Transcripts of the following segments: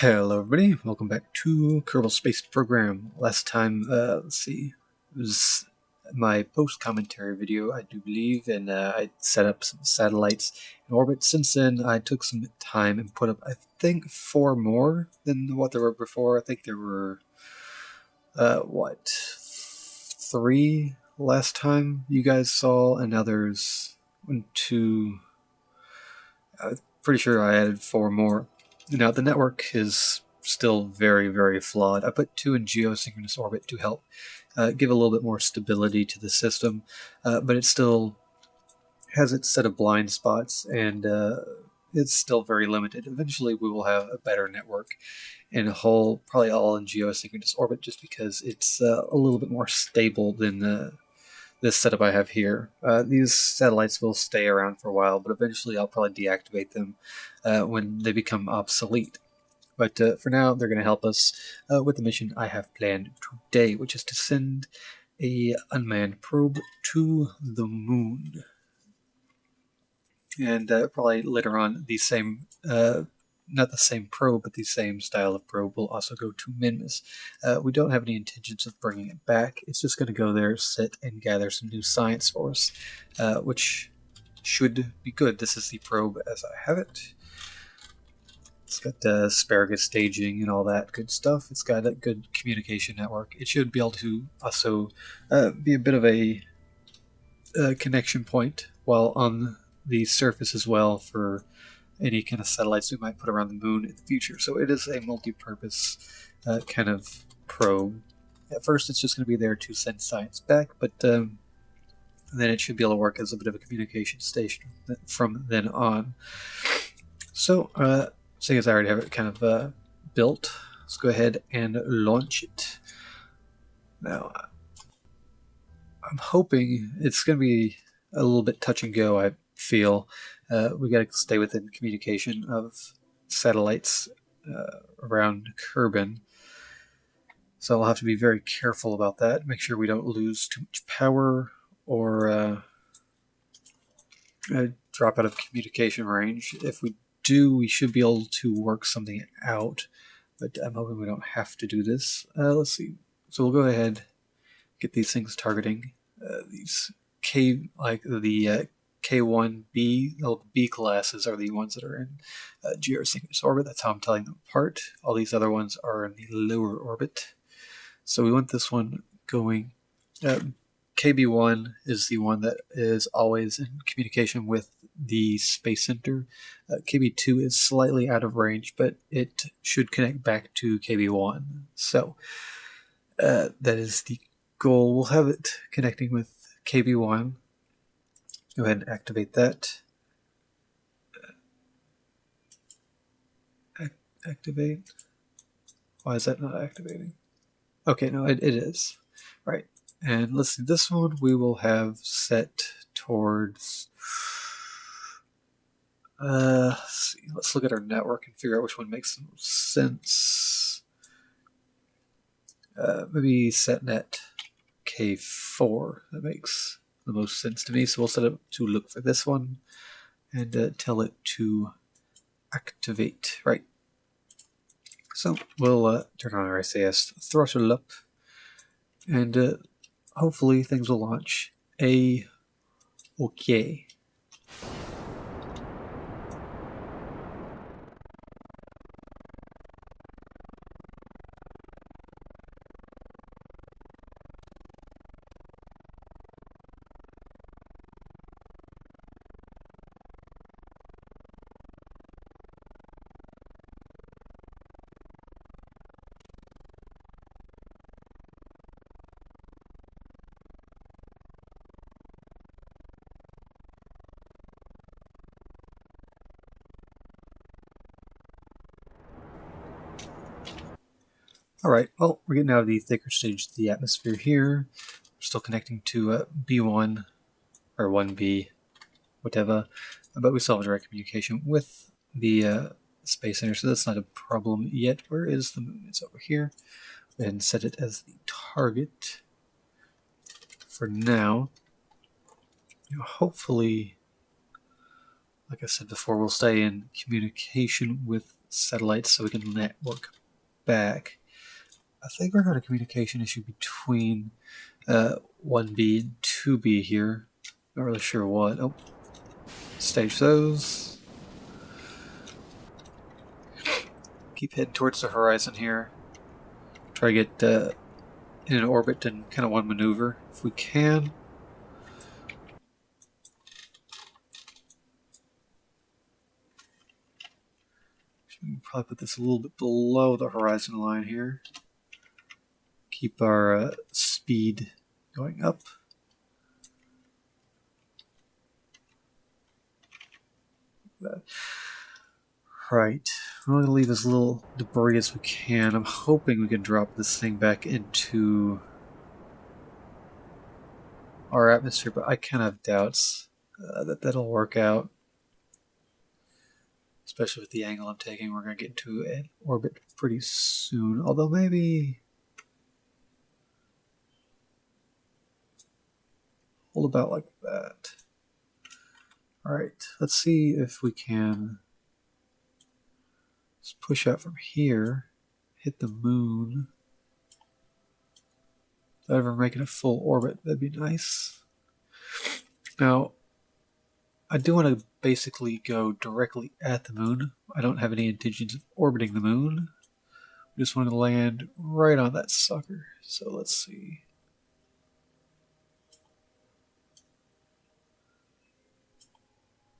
Hello everybody, welcome back to Kerbal Space Program. Last time, let's see, it was my post-commentary video, I do believe, and I set up some satellites in orbit. Since then, I took some time and put up, I think, 4 more than what there were before. I think there were, 3 last time you guys saw, and now there's 1, 2, I'm pretty sure I added 4 more. Now, the network is still very, very flawed. I put 2 in geosynchronous orbit to help give a little bit more stability to the system, but it still has its set of blind spots, and it's still very limited. Eventually, we will have a better network in a whole, probably all in geosynchronous orbit, just because it's a little bit more stable than this setup I have here. These satellites will stay around for a while, but eventually I'll probably deactivate them when they become obsolete. But for now, they're going to help us with the mission I have planned today, which is to send a unmanned probe to the moon. And probably later on, the same not the same probe, but the same style of probe will also go to Minmus. We don't have any intentions of bringing it back. It's just going to go there, sit, and gather some new science for us, which should be good. This is the probe as I have it. It's got asparagus staging and all that good stuff. It's got a good communication network. It should be able to also be a bit of a connection point while on the surface as well for any kind of satellites we might put around the moon in the future. So it is a multi-purpose kind of probe. At first, it's just going to be there to send science back, but then it should be able to work as a bit of a communication station from then on. So, seeing as I already have it kind of built, let's go ahead and launch it. Now, I'm hoping it's going to be a little bit touch and go, I feel. We got to stay within communication of satellites around Kerbin. So I'll have to be very careful about that. Make sure we don't lose too much power or drop out of communication range. If we do, we should be able to work something out. But I'm hoping we don't have to do this. Let's see. So we'll go ahead, get these things targeting. These the K1B, the B classes are the ones that are in geosynchronous orbit. That's how I'm telling them apart. All these other ones are in the lower orbit. So we want this one going. KB1 is the one that is always in communication with the Space Center. KB2 is slightly out of range, but it should connect back to KB1. So that is the goal. We'll have it connecting with KB1. Go ahead and activate that. Activate. Why is that not activating? Okay, no, it is. Right. And let's see, this one we will have set towards... let's see, let's look at our network and figure out which one makes the most sense. Maybe setnet K4. That makes the most sense to me. So we'll set it to look for this one and tell it to activate. Right. So we'll turn on our SAS throttle up, and hopefully things will launch okay. Alright, well, we're getting out of the thicker stage of the atmosphere here. We're still connecting to B1, or 1B, whatever, but we still have direct communication with the Space Center, so that's not a problem yet. Where is the moon? It's over here. Go ahead and set it as the target for now. Hopefully, like I said before, we'll stay in communication with satellites so we can network back. I think we're having a communication issue between 1B and 2B here. Not really sure what. Oh, stage those. Keep heading towards the horizon here. Try to get in an orbit and kind of one maneuver if we can. We can probably put this a little bit below the horizon line here. Keep our speed going up. Right, we're going to leave as little debris as we can. I'm hoping we can drop this thing back into our atmosphere, but I kind of have doubts that that'll work out. Especially with the angle I'm taking, we're going to get into an orbit pretty soon. Although maybe hold about like that. Alright, let's see if we can just push out from here, hit the moon. If I ever make it a full orbit, that'd be nice. Now, I do want to basically go directly at the moon. I don't have any intentions of orbiting the moon. I just want to land right on that sucker. So let's see.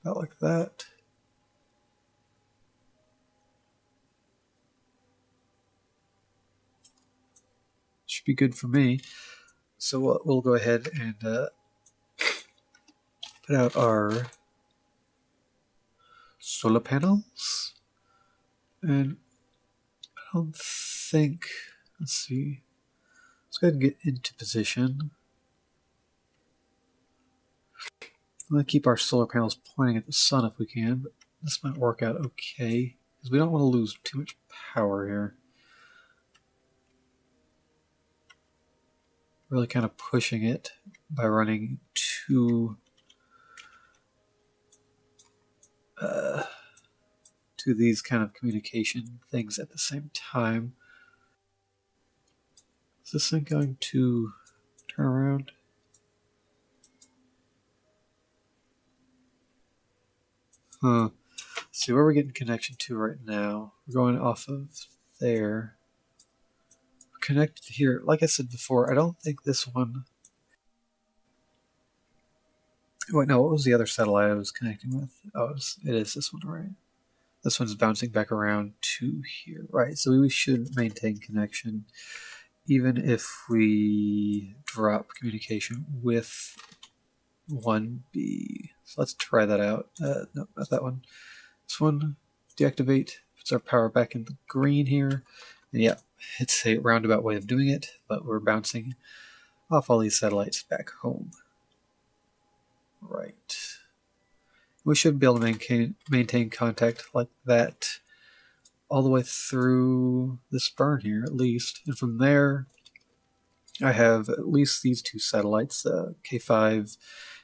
About like that. Should be good for me. So we'll go ahead and put out our solar panels. And I don't think, let's see. Let's go ahead and get into position. I'm going to keep our solar panels pointing at the sun if we can, but this might work out okay, because we don't want to lose too much power here. Really kind of pushing it by running two these kind of communication things at the same time. Is this thing going to turn around? Huh. Let's see where we're getting connection to right now. We're going off of there. We're connected here. Like I said before, I don't think this one... Wait, no, what was the other satellite I was connecting with? Oh, it is this one, right? This one's bouncing back around to here. Right, so we should maintain connection even if we drop communication with 1B. So let's try that out. No, not that one. This one, deactivate, puts our power back in the green here. And yeah, it's a roundabout way of doing it, but we're bouncing off all these satellites back home. Right. We should be able to maintain contact like that all the way through this burn here, at least. And from there, I have at least these two satellites, K5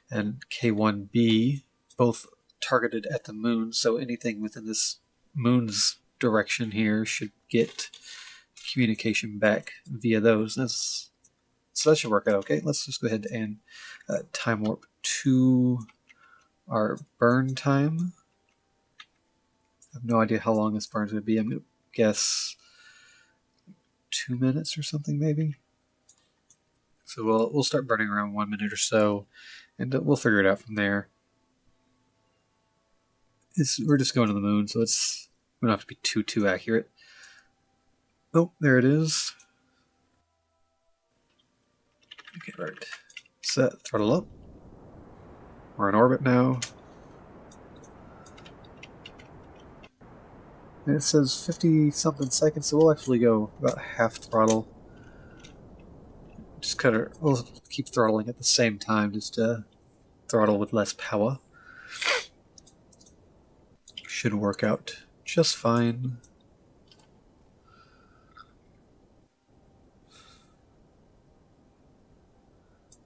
and K1B, both targeted at the moon. So anything within this moon's direction here should get communication back via those. So that should work out okay. Let's just go ahead and time warp to our burn time. I have no idea how long this burn is going to be. I'm going to guess 2 minutes or something maybe. So we'll start burning around 1 minute or so, and we'll figure it out from there. We're just going to the moon, so we don't have to be too accurate. Oh, there it is. Okay, right. Set, throttle up. We're in orbit now. And it says 50 something seconds, so we'll actually go about half throttle. Just we'll keep throttling at the same time, just to throttle with less power. Should work out just fine.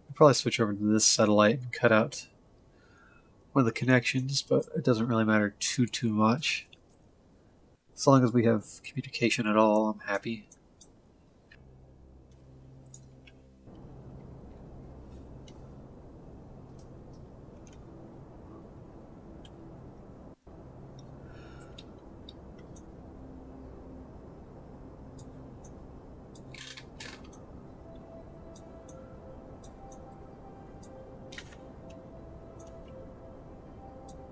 I'll probably switch over to this satellite and cut out one of the connections, but it doesn't really matter too much. As long as we have communication at all, I'm happy.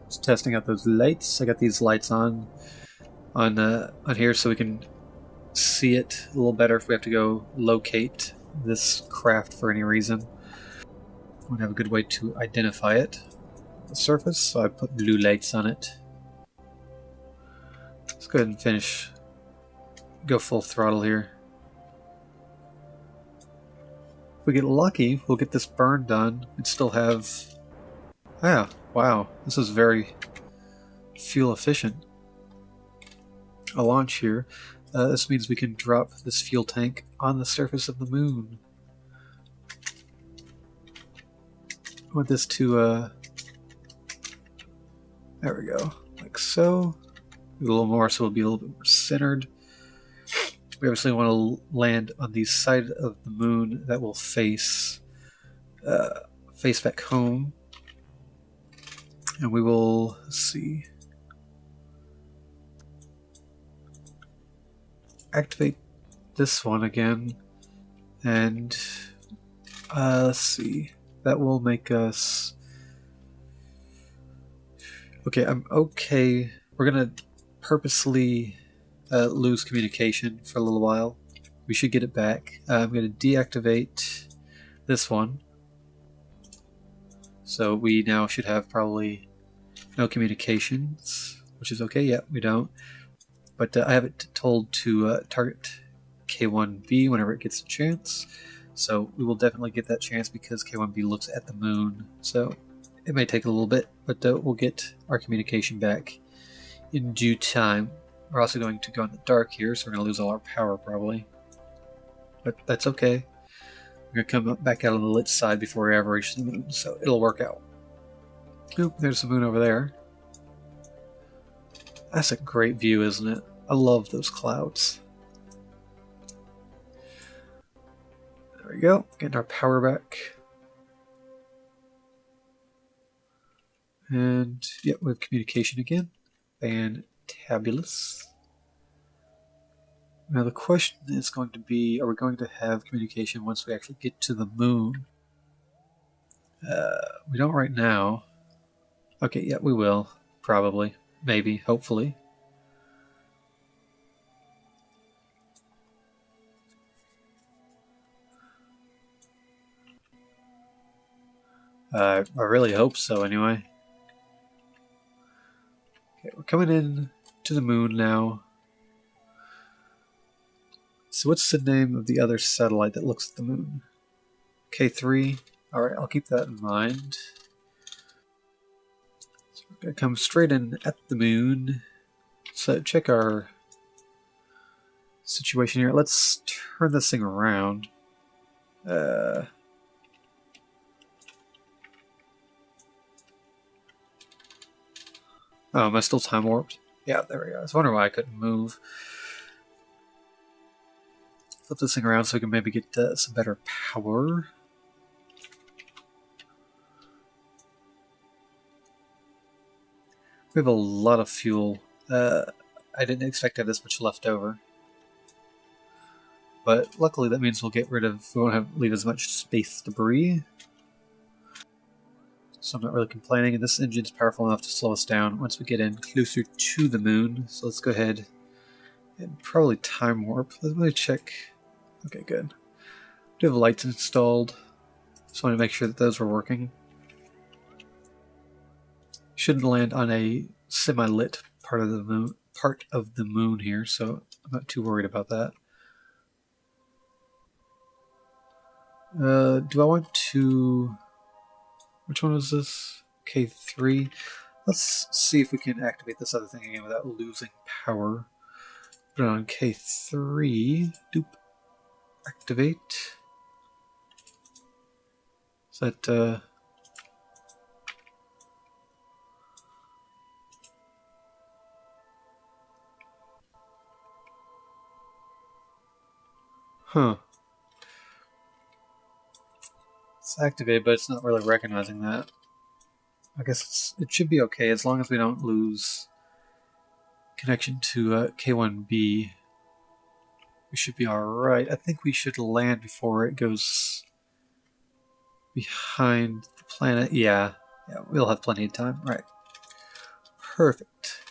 Just testing out those lights. I got these lights on here so we can see it a little better if we have to go locate this craft for any reason. We want to have a good way to identify it. The surface, so I put blue lights on it. Let's go ahead and finish. Go full throttle here. If we get lucky, we'll get this burn done and still have... Ah, wow, this is very fuel efficient. A launch here. This means we can drop this fuel tank on the surface of the moon. I want this to, there we go, like so. A little more so it'll be a little bit more centered. We obviously want to land on the side of the moon that will face back home. And we will, let's see, activate this one again, and let's see, that will make us okay. I'm okay. We're gonna purposely lose communication for a little while. We should get it back. I'm gonna deactivate this one, so we now should have probably no communications, which is okay. Yeah, we don't. But I have it told to target K1b whenever it gets a chance. So we will definitely get that chance because K1b looks at the moon. So it may take a little bit, but we'll get our communication back in due time. We're also going to go in the dark here, so we're going to lose all our power probably. But that's okay. We're going to come back out on the lit side before we ever reach the moon, so it'll work out. Oop, there's the moon over there. That's a great view, isn't it? I love those clouds. There we go. Getting our power back. And, yep, we have communication again. Fantabulous. Now the question is going to be, are we going to have communication once we actually get to the moon? We don't right now. Okay, yeah, we will. Probably. Maybe. Hopefully. I really hope so, anyway. Okay, we're coming in to the moon now. So what's the name of the other satellite that looks at the moon? K3? Alright, I'll keep that in mind. So we're going to come straight in at the moon. So check our situation here. Let's turn this thing around. Oh, am I still time warped? Yeah, there we go. I was wondering why I couldn't move. Flip this thing around so we can maybe get some better power. We have a lot of fuel. I didn't expect to have this much left over. But luckily that means we'll get rid of, we won't leave as much space debris. So I'm not really complaining, and this engine's powerful enough to slow us down once we get in closer to the moon. So let's go ahead and probably time warp. Let me check. Okay, good. Do have lights installed. Just want to make sure that those were working. Shouldn't land on a semi-lit part of the moon here, so I'm not too worried about that. Do I want to... Which one was this? K3. Let's see if we can activate this other thing again without losing power. Put it on K3. Doop. Activate. Is that, Huh. It's activated, but it's not really recognizing that. I guess it should be okay as long as we don't lose connection to K1B. We should be alright. I think we should land before it goes behind the planet. Yeah, we'll have plenty of time. Right. Perfect.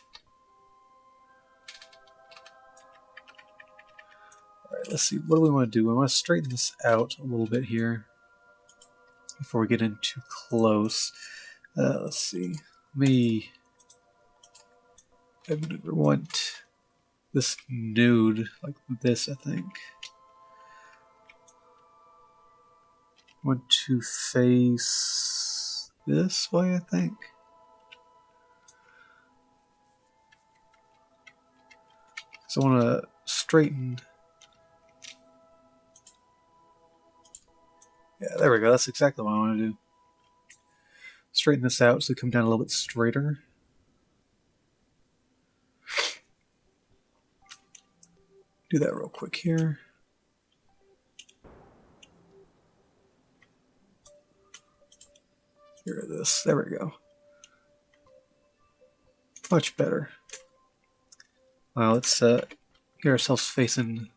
Alright, let's see. What do we want to do? We want to straighten this out a little bit here before we get in too close. Let's see. I would want this nude like this, I think. Want to face this way, I think. So I want to straighten. Yeah, there we go. That's exactly what I want to do. Straighten this out so we come down a little bit straighter. Do that real quick here. Here it is. There we go. Much better. Well, let's get ourselves facing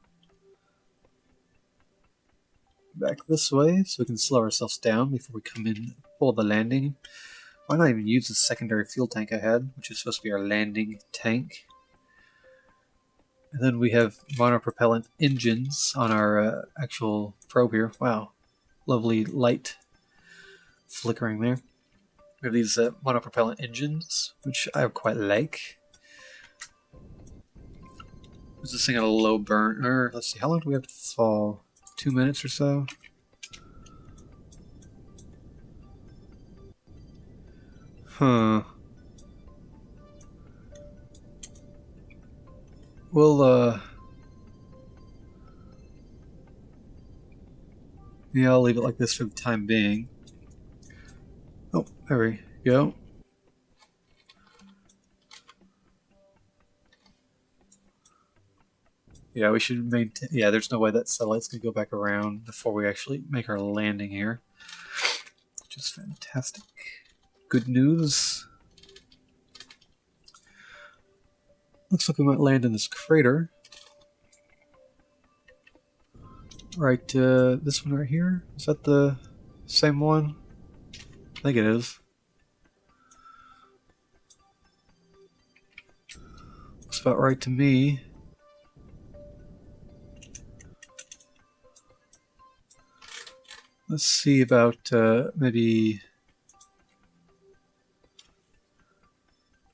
back this way so we can slow ourselves down before we come in for the landing. Why not even use the secondary fuel tank I had, which is supposed to be our landing tank. And then we have monopropellant engines on our actual probe here. Wow, lovely light flickering there. We have these monopropellant engines, which I quite like. Is this thing at a low burn? Let's see, how long do we have to fall? 2 minutes or so? Huh. Well, yeah, I'll leave it like this for the time being. Oh, there we go. Yeah, we should maintain. Yeah, there's no way that satellite's gonna go back around before we actually make our landing here, which is fantastic. Good news. Looks like we might land in this crater. Right, this one right here. Is that the same one? I think it is. Looks about right to me. Let's see about maybe.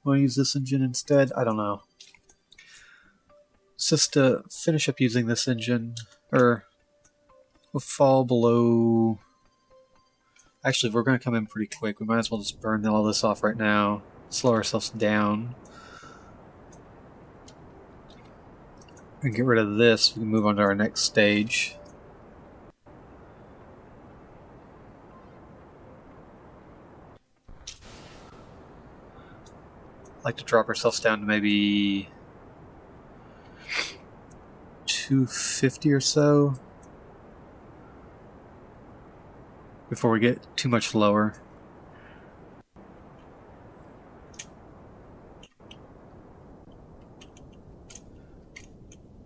Want to use this engine instead? I don't know. Let's just finish up using this engine, or we'll fall below. Actually, we're going to come in pretty quick. We might as well just burn all this off right now. Slow ourselves down. And get rid of this. We can move on to our next stage. I'd like to drop ourselves down to maybe 250 or so before we get too much lower.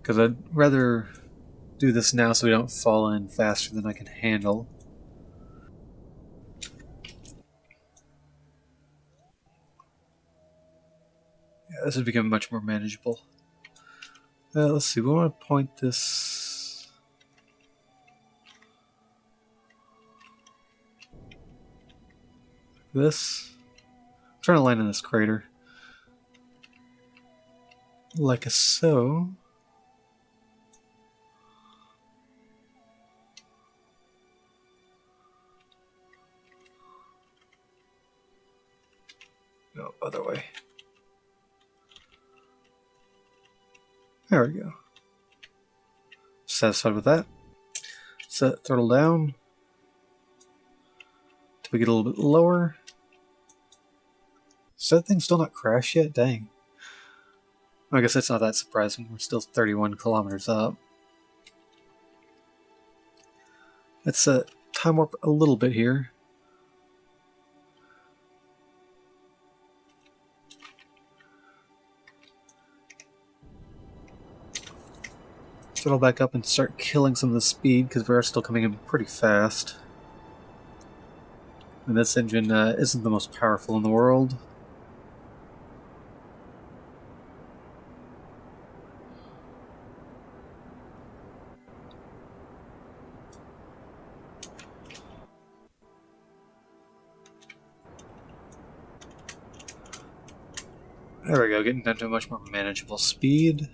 Because I'd rather do this now so we don't fall in faster than I can handle. Yeah, this would become much more manageable. Let's see, we want to point this. I'm trying to land in this crater. Like so. No, other way. There we go. Satisfied with that. Set throttle down till we get a little bit lower. So that thing's still not crashed yet? Dang. I guess that's not that surprising. We're still 31 kilometers up. Let's time warp a little bit here. Throttle back up and start killing some of the speed because we are still coming in pretty fast. And this engine isn't the most powerful in the world. There we go, getting down to a much more manageable speed.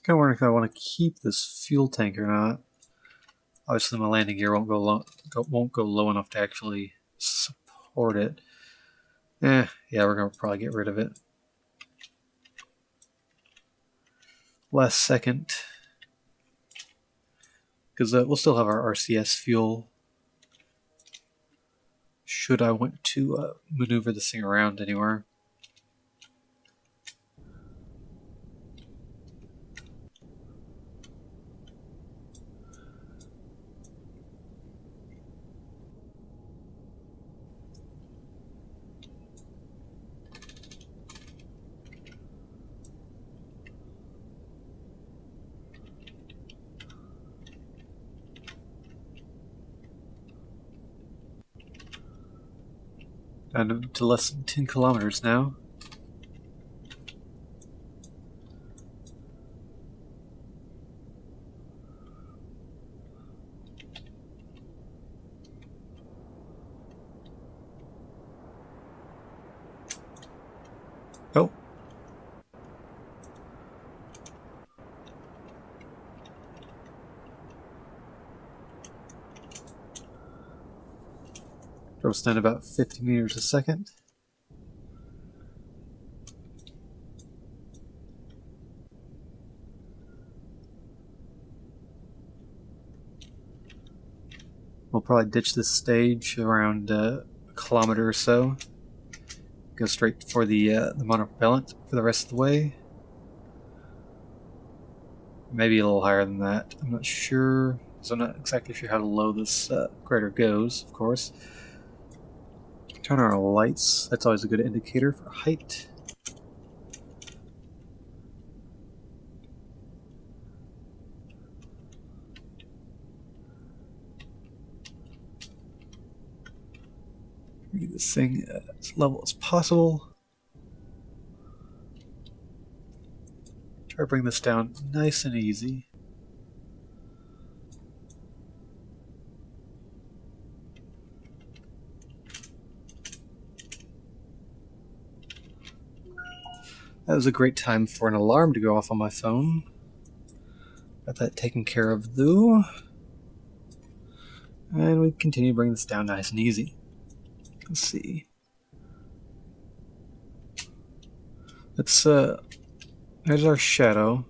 Kind of wondering if I want to keep this fuel tank or not. Obviously, my landing gear won't go low enough to actually support it. Yeah, we're gonna probably get rid of it. Last second, because we'll still have our RCS fuel. Should I want to maneuver this thing around anywhere? Down to less than 10 kilometers now. Oh. Drove down about 50 meters a second. We'll probably ditch this stage around a kilometer or so. Go straight for the monopropellant for the rest of the way. Maybe a little higher than that. I'm not sure. So I'm not exactly sure how low this crater goes, of course. Turn on our lights. That's always a good indicator for height. Get this thing as level as possible. Try to bring this down nice and easy. That was a great time for an alarm to go off on my phone. Got that taken care of though. And we continue to bring this down nice and easy. Let's see. There's our shadow.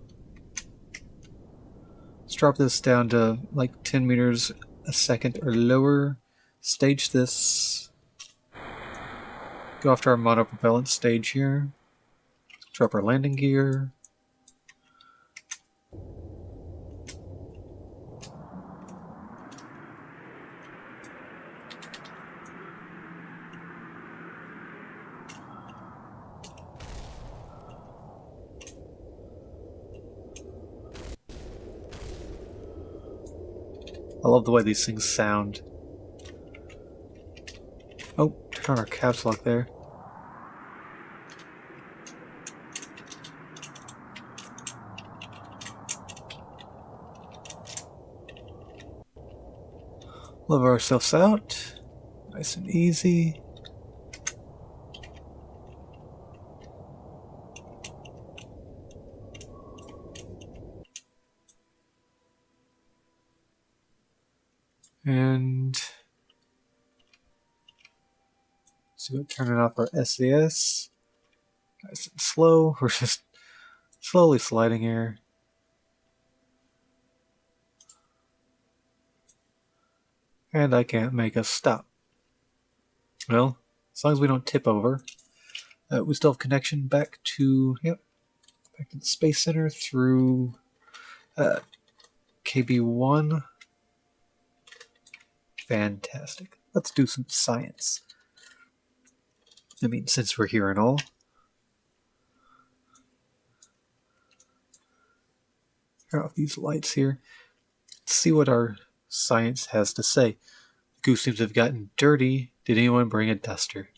Let's drop this down to like 10 meters a second or lower. Stage this. Go after our monopropellant stage here. Drop our landing gear. I love the way these things sound. Oh, turn our caps lock there. Level ourselves out. Nice and easy. And so turning off our SAS. Nice and slow. We're just slowly sliding here. And I can't make us stop. Well, as long as we don't tip over, we still have connection back to, back to the Space Center through KB1. Fantastic. Let's do some science. I mean, since we're here and all. Turn off these lights here. Let's see what our science has to say. The goo seems to have gotten dirty. Did anyone bring a duster?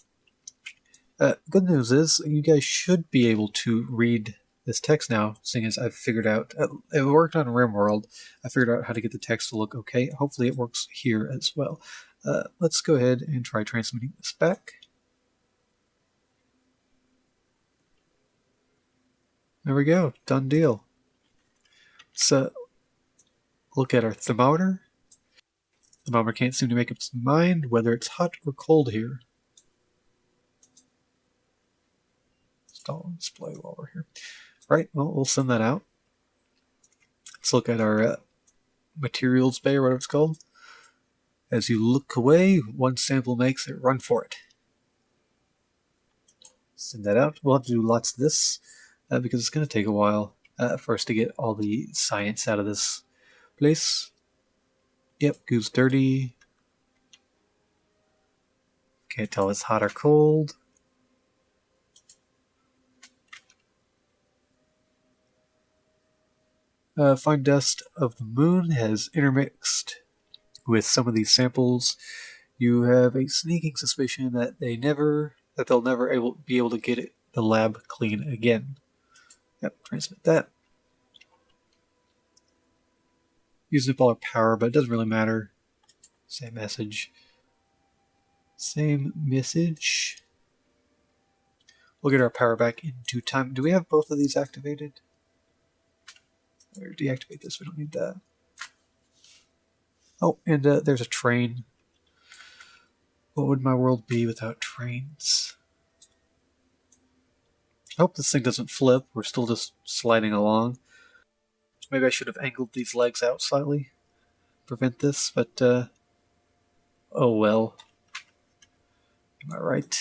Good news is, you guys should be able to read this text now, seeing as I've figured out, it worked on RimWorld, I figured out how to get the text to look okay. Hopefully it works here as well. Let's go ahead and try transmitting this back. There we go, done deal. Let's look at our thermometer. The thermometer can't seem to make up its mind whether it's hot or cold here. Install and display while we're here. Right, well, we'll send that out. Let's look at our materials bay, or whatever it's called. As you look away, one sample makes it, run for it. Send that out. We'll have to do lots of this because it's going to take a while for us to get all the science out of this place. Yep, goo's dirty. Can't tell if it's hot or cold. Fine dust of the moon has intermixed with some of these samples. You have a sneaking suspicion that they'll never be able to get the lab clean again. Yep, transmit that. Using up all our power, but it doesn't really matter. Same message. Same message. We'll get our power back in due time. Do we have both of these activated? Or deactivate this, we don't need that. Oh, and there's a train. What would my world be without trains? I hope this thing doesn't flip. We're still just sliding along. Maybe I should have angled these legs out slightly. Prevent this, but oh well. Am I right?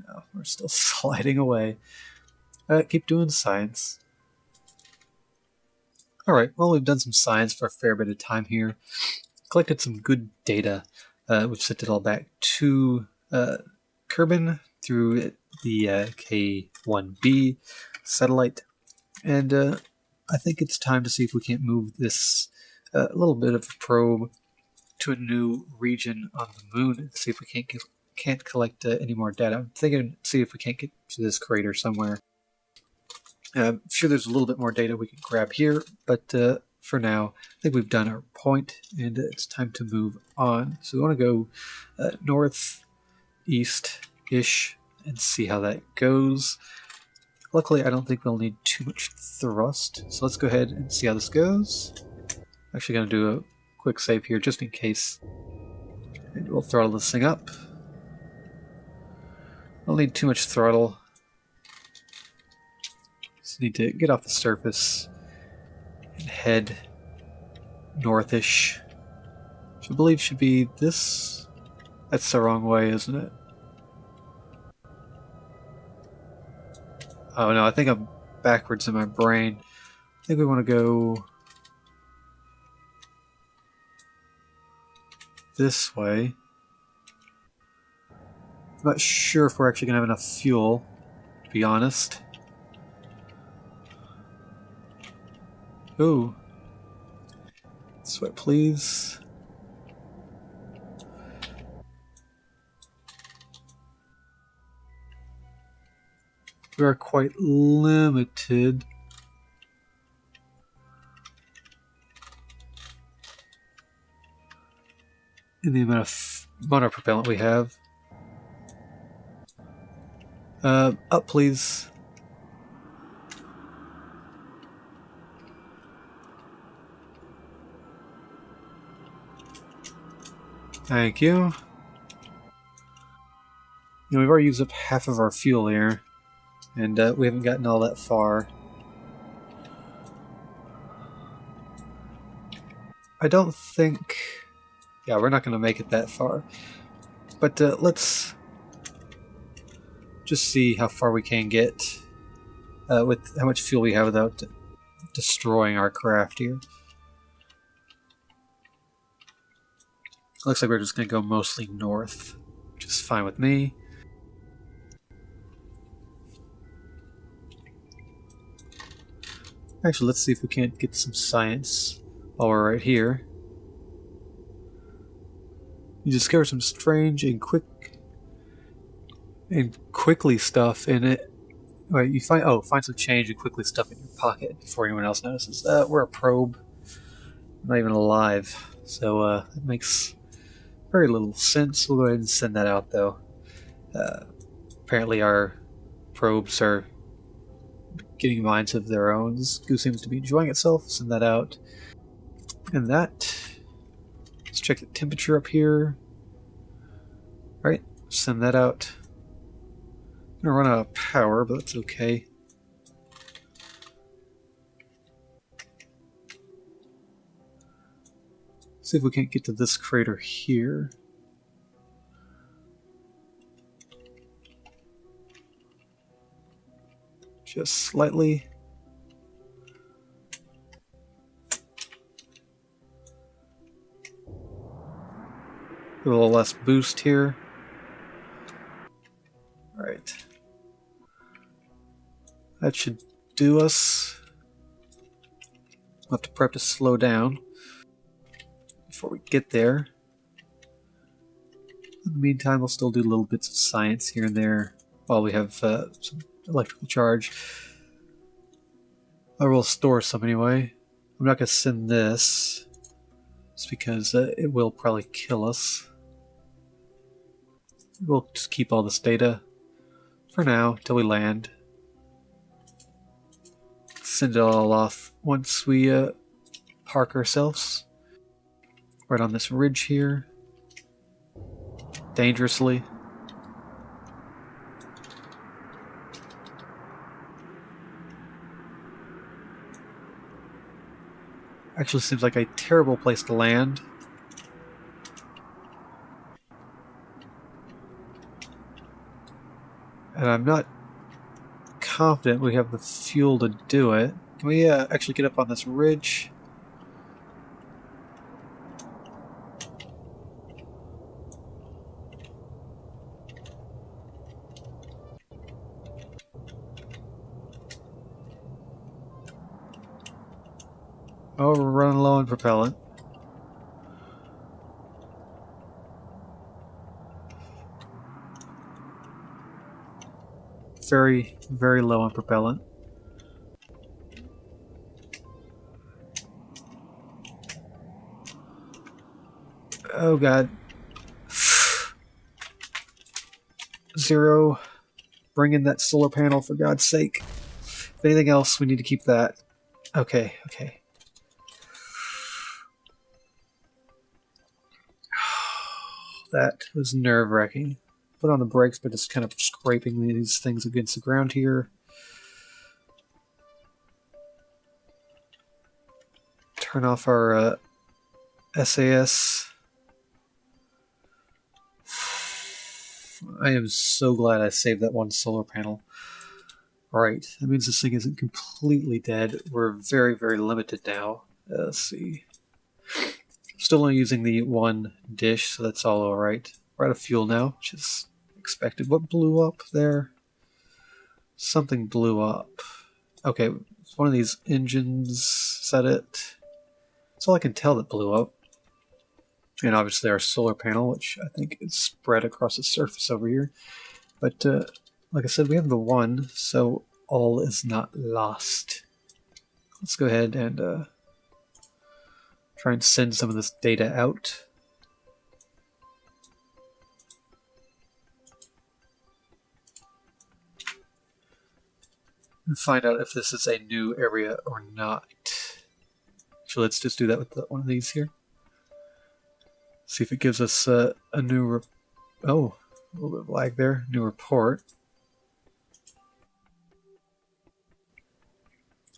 No, we're still sliding away. Keep doing science. Alright, well, we've done some science for a fair bit of time here. Collected some good data. We've sent it all back to Kerbin through the K1B satellite. And I think it's time to see if we can't move this little bit of a probe to a new region on the moon and see if we can't collect any more data. I'm thinking, see if we can't get to this crater somewhere. I'm sure there's a little bit more data we can grab here, but for now, I think we've done our point, and it's time to move on. So we want to go northeast-ish and see how that goes. Luckily, I don't think we'll need too much thrust, so let's go ahead and see how this goes. I'm actually going to do a quick save here just in case. And we'll throttle this thing up. Don't need too much throttle. Just need to get off the surface and head northish. Which I believe should be this. That's the wrong way, isn't it? Oh no, I think I'm backwards in my brain. I think we want to go this way. I'm not sure if we're actually going to have enough fuel, to be honest. Ooh. This way, please. We are quite limited. In the amount of propellant we have. Up, please. Thank you. Now we've already used up half of our fuel here, and we haven't gotten all that far. I don't think... Yeah, we're not going to make it that far. But let's just see how far we can get with how much fuel we have without destroying our craft here. Looks like we're just going to go mostly north, which is fine with me. Actually, let's see if we can't get some science while we're right here. You discover some strange and quickly stuff in it. Wait, you find some change and quickly stuff in your pocket before anyone else notices. We're a probe, not even alive, so it makes very little sense. We'll go ahead and send that out, though. Apparently, our probes are getting minds of their own. This goo seems to be enjoying itself. Send that out, and that. Let's check the temperature up here. All right, send that out. I'm gonna run out of power, but that's okay. See if we can't get to this crater here. Just slightly. A little less boost here. Alright. That should do us. We'll have to prep to slow down before we get there. In the meantime, we'll still do little bits of science here and there while we have some electrical charge. I will store some anyway. I'm not going to send this just because it will probably kill us. We'll just keep all this data for now till we land. Send it all off once we park ourselves. Right on this ridge here. Dangerously. Actually seems like a terrible place to land. And I'm not confident we have the fuel to do it. Can we actually get up on this ridge? Oh, we're running low on propellant. Very, very low on propellant. Oh god. 0. Bring in that solar panel for God's sake. If anything else, we need to keep that. Okay, okay. That was nerve-wracking. Put on the brakes, but just kind of scraping these things against the ground here. Turn off our SAS. I am so glad I saved that one solar panel. Alright, that means this thing isn't completely dead. We're very, very limited now. Let's see. Still only using the one dish, so that's all alright. We're out of fuel now, which is expected. What blew up there? Something blew up. Okay, it's one of these engines. Is that it? That's all I can tell that blew up. And obviously our solar panel, which I think is spread across the surface over here. But like I said, we have the one, so all is not lost. Let's go ahead and try and send some of this data out. And find out if this is a new area or not. So let's just do that with one of these here. See if it gives us a new... Oh, a little bit of lag there. New report.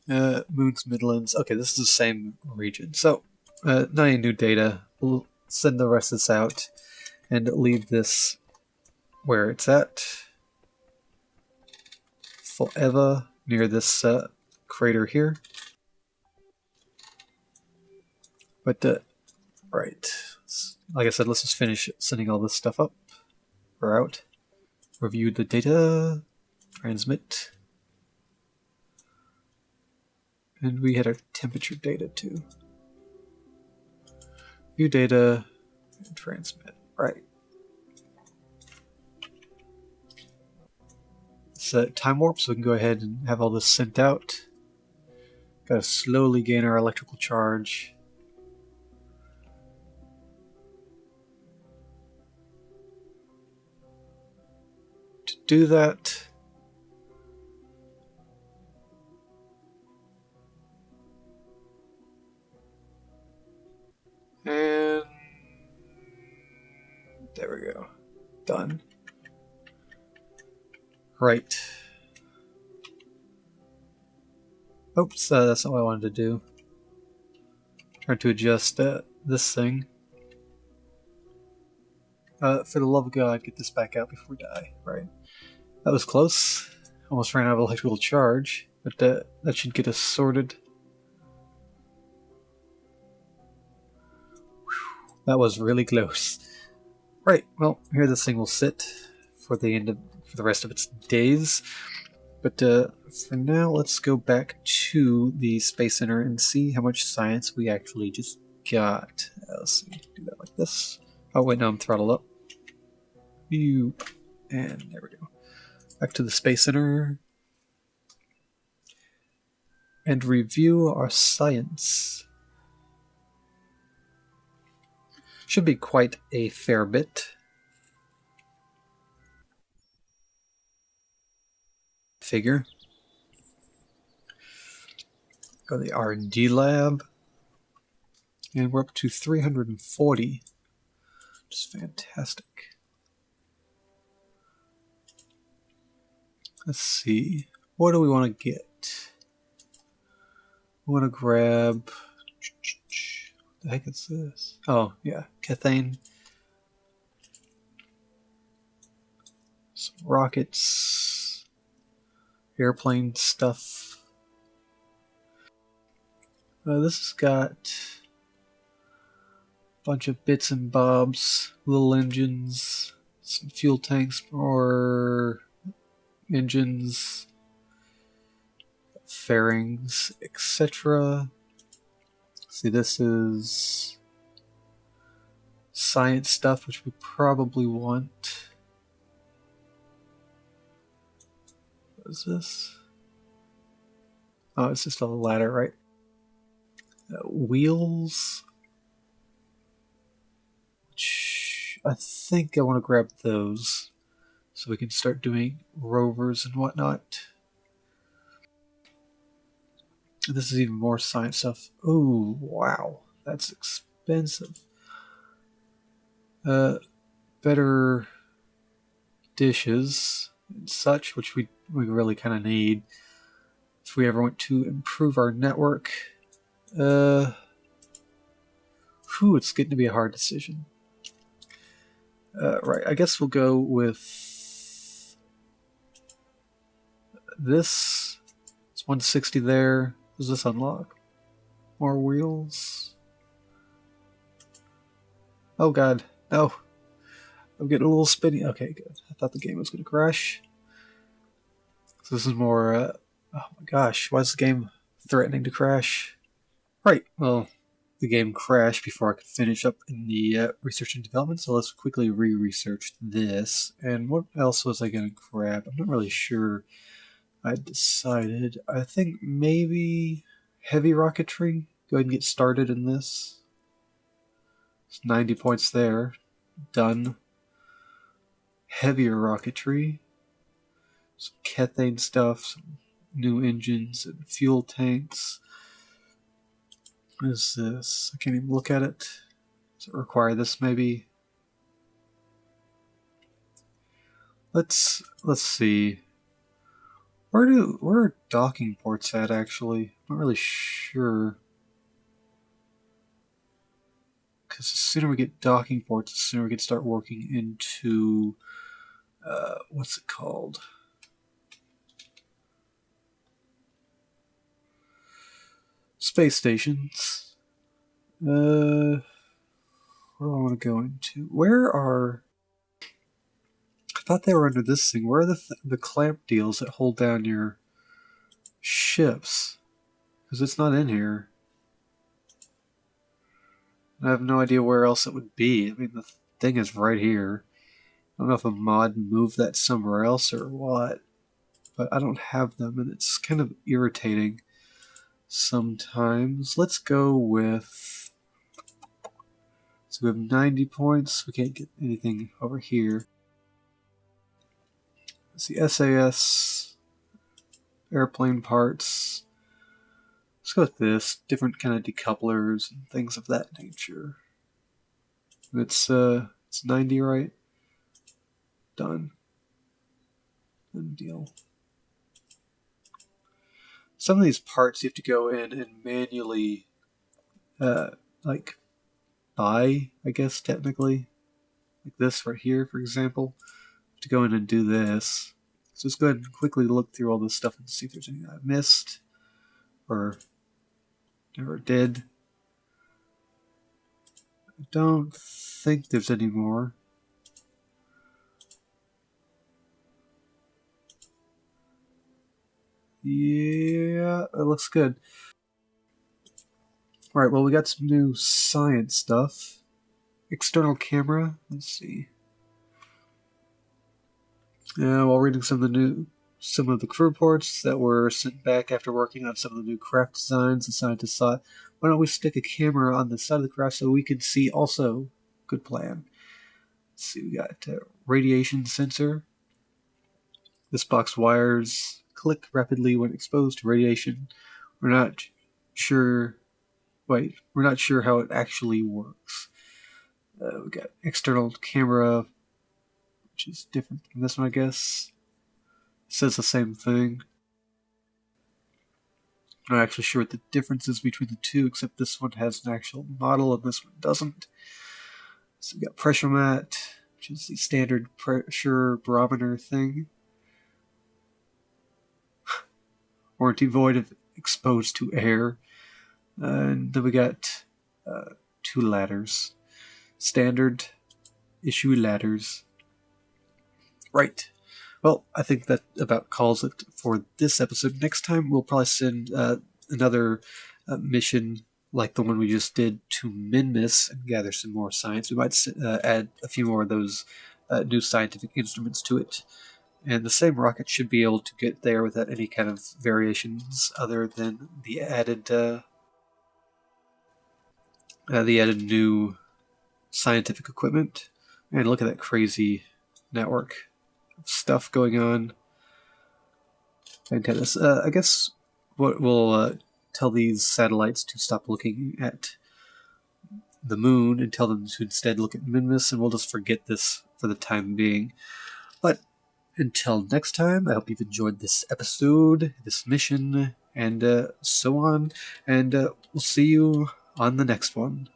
Moon's Midlands. Okay, this is the same region. So, not any new data. We'll send the rest of this out and leave this where it's at. forever near this crater here. But, right. Like I said, let's just finish sending all this stuff up. We're out. Review the data. Transmit. And we had our temperature data too. View data and transmit. Right. It's a time warp, so we can go ahead and have all this sent out. Gotta slowly gain our electrical charge. To do that, and there we go. Done. Right. Oops, that's not what I wanted to do. Trying to adjust this thing. For the love of God, get this back out before we die. Right. That was close. Almost ran out of electrical charge, but that should get us sorted. Whew, that was really close. Right. Well, here this thing will sit for the rest of its days. But for now, let's go back to the Space Center and see how much science we actually just got. Let's see, do that like this. Oh wait, no, I'm throttled up. View, and there we go. Back to the Space Center. And review our science. Should be quite a fair bit. Figure. Go to the R&D lab. And we're up to 340. Which is fantastic. Let's see. What do we want to get? We want to grab... What the heck is this? Oh, yeah. Cathane. Some rockets. Airplane stuff. This has got a bunch of bits and bobs. Little engines. Some fuel tanks or engines. Fairings, etc. See, this is science stuff, which we probably want. What is this? Oh, it's just a ladder, right? Wheels. Which I think I want to grab those so we can start doing rovers and whatnot. This is even more science stuff. Oh, wow. That's expensive. Better dishes and such, which we really kind of need if we ever want to improve our network. It's getting to be a hard decision. Right, I guess we'll go with this. It's 160 there. Does this unlock? More wheels? Oh god, no. I'm getting a little spinny. Okay, good. I thought the game was going to crash. So this is more, oh my gosh, why is the game threatening to crash? Right, well, the game crashed before I could finish up in the research and development, so let's quickly re-research this. And what else was I going to grab? I'm not really sure. I decided, I think maybe heavy rocketry. Go ahead and get started in this. It's 90 points there. Done. Heavier rocketry. Some cathane stuff, some new engines and fuel tanks. What is this? I can't even look at it. Does it require this maybe? Let's see. Where are docking ports at actually? I'm not really sure. Because the sooner we get docking ports, the sooner we can start working into what's it called? space stations. Where do I want to go into? Where are... I thought they were under this thing. Where are the clamp deals that hold down your ships? Because it's not in here. I have no idea where else it would be. I mean, the thing is right here. I don't know if a mod moved that somewhere else or what, but I don't have them, and it's kind of irritating sometimes. Let's go with... So we have 90 points. We can't get anything over here. It's the SAS airplane parts. Let's go with this. Different kind of decouplers and things of that nature. It's 90, right? Done. Done deal. Some of these parts you have to go in and manually, like, buy, I guess, technically. Like this right here, for example. You have to go in and do this. So let's go ahead and quickly look through all this stuff and see if there's anything I missed or never did. I don't think there's any more. Yeah, it looks good. Alright, well, we got some new science stuff. External camera, let's see. While reading some of the crew reports that were sent back after working on some of the new craft designs, the scientists thought, why don't we stick a camera on the side of the craft so we can see also? Good plan. Let's see, we got a radiation sensor. This box wires click rapidly when exposed to radiation. We're not sure how it actually works. We got external camera, which is different from this one, I guess. It says the same thing. I'm not actually sure what the difference is between the two, except this one has an actual model and this one doesn't. So we got pressure mat, which is the standard pressure barometer thing. Warranty void if exposed to air. And then we got 2 ladders. Standard issue ladders. Right. Well, I think that about calls it for this episode. Next time we'll probably send another mission like the one we just did to Minmus and gather some more science. We might add a few more of those new scientific instruments to it. And the same rocket should be able to get there without any kind of variations other than the added new scientific equipment. And look at that crazy network of stuff going on. Fantastic. I guess what we'll tell these satellites to stop looking at the moon and tell them to instead look at Minmus, and we'll just forget this for the time being. But until next time, I hope you've enjoyed this episode, this mission, and so on. And we'll see you on the next one.